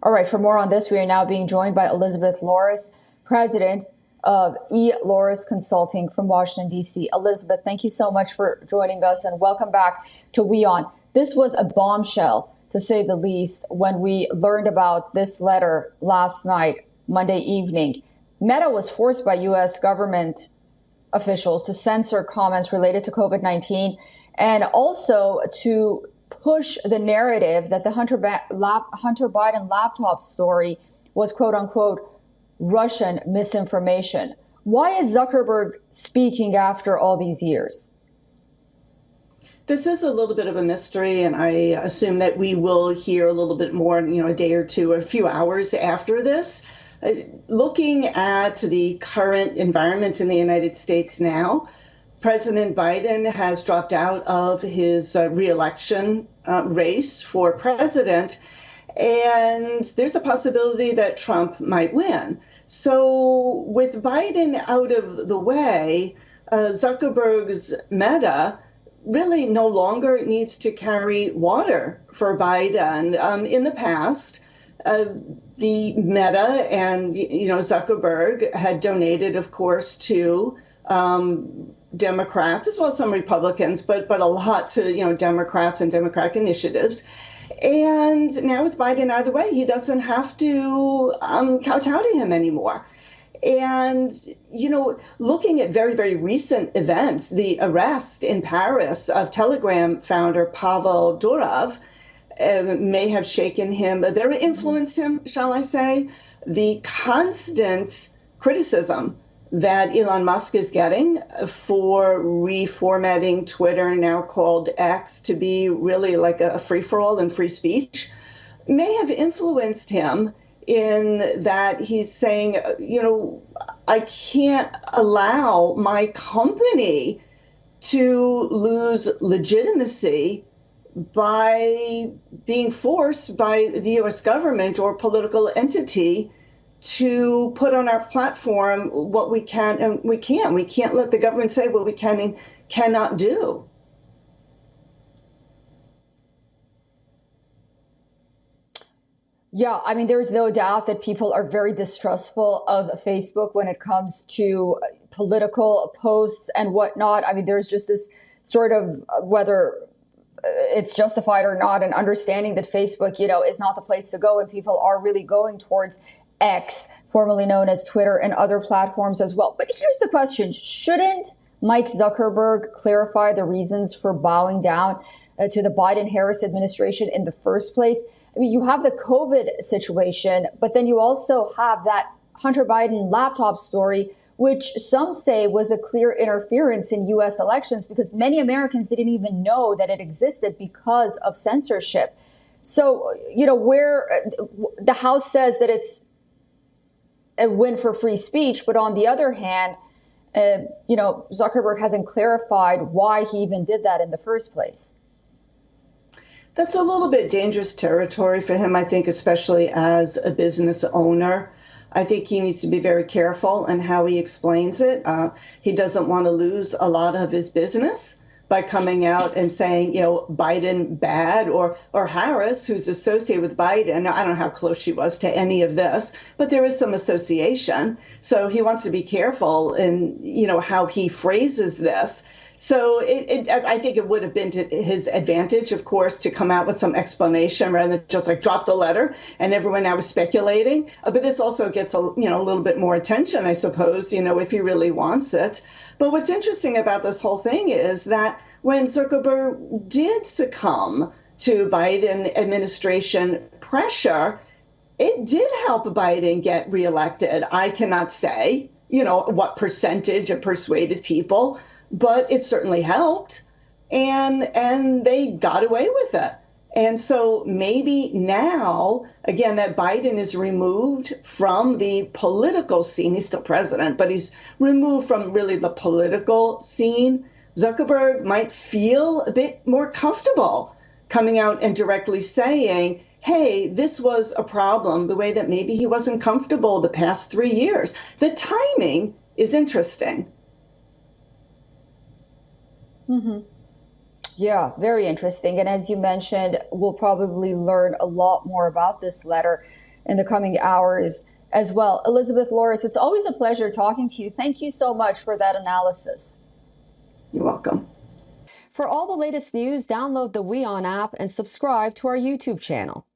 All right, for more on this, we are now being joined by Elizabeth Loris, president of Loris Consulting from Washington, D.C. Elizabeth, thank you so much for joining us and welcome back to WION. This was a bombshell, to say the least, when we learned about this letter last night, Monday evening. Meta was forced by U.S. government officials to censor comments related to COVID-19 and also to push the narrative that the Hunter Biden laptop story was, quote unquote, Russian misinformation. Why is Zuckerberg speaking after all these years? This is a little bit of a mystery, and I assume that we will hear a little bit more, a day or two, a few hours after this. Looking at the current environment in the United States now, President Biden has dropped out of his re-election race for president, and there's a possibility that Trump might win. So with Biden out of the way, Zuckerberg's Meta really no longer needs to carry water for Biden. In the past, the Meta and Zuckerberg had donated, of course, to Democrats as well as some Republicans, but a lot to Democrats and Democratic initiatives. And now with Biden out of the way, he doesn't have to kowtow to him anymore. And looking at very, very recent events, the arrest in Paris of Telegram founder Pavel Durov may have shaken him, very influenced him, shall I say. The constant criticism that Elon Musk is getting for reformatting Twitter, now called X, to be really like a free-for-all and free speech, may have influenced him in that he's saying, I can't allow my company to lose legitimacy by being forced by the U.S. government or political entity to put on our platform what we can and we can't. We can't let the government say what we can and cannot do. Yeah, I mean, there's no doubt that people are very distrustful of Facebook when it comes to political posts and whatnot. I mean, there's just this sort of, whether it's justified or not, an understanding that Facebook, is not the place to go, and people are really going towards X, formerly known as Twitter, and other platforms as well. But here's the question. Shouldn't Mike Zuckerberg clarify the reasons for bowing down to the Biden-Harris administration in the first place? I mean, you have the COVID situation, but then you also have that Hunter Biden laptop story, which some say was a clear interference in U.S. elections because many Americans didn't even know that it existed because of censorship. So, where the House says that it's a win for free speech, but on the other hand, Zuckerberg hasn't clarified why he even did that in the first place. That's a little bit dangerous territory for him, I think, especially as a business owner. I think he needs to be very careful in how he explains it. He doesn't want to lose a lot of his business by coming out and saying, Biden bad, or Harris, who's associated with Biden. Now, I don't know how close she was to any of this, but there is some association. So he wants to be careful in, how he phrases this. So I think it would have been to his advantage, of course, to come out with some explanation rather than just drop the letter and everyone now is speculating. But this also gets a little bit more attention, I suppose, if he really wants it. But what's interesting about this whole thing is that when Zuckerberg did succumb to Biden administration pressure, it did help Biden get reelected. I cannot say, what percentage of persuaded people, but it certainly helped, and they got away with it. And so maybe now, again, that Biden is removed from the political scene. He's still president, but he's removed from really the political scene. Zuckerberg might feel a bit more comfortable coming out and directly saying, hey, this was a problem, the way that maybe he wasn't comfortable the past 3 years. The timing is interesting. Mm-hmm. Yeah, very interesting. And as you mentioned, we'll probably learn a lot more about this letter in the coming hours as well. Elizabeth Loris, it's always a pleasure talking to you. Thank you so much for that analysis. You're welcome. For all the latest news, download the WION app and subscribe to our YouTube channel.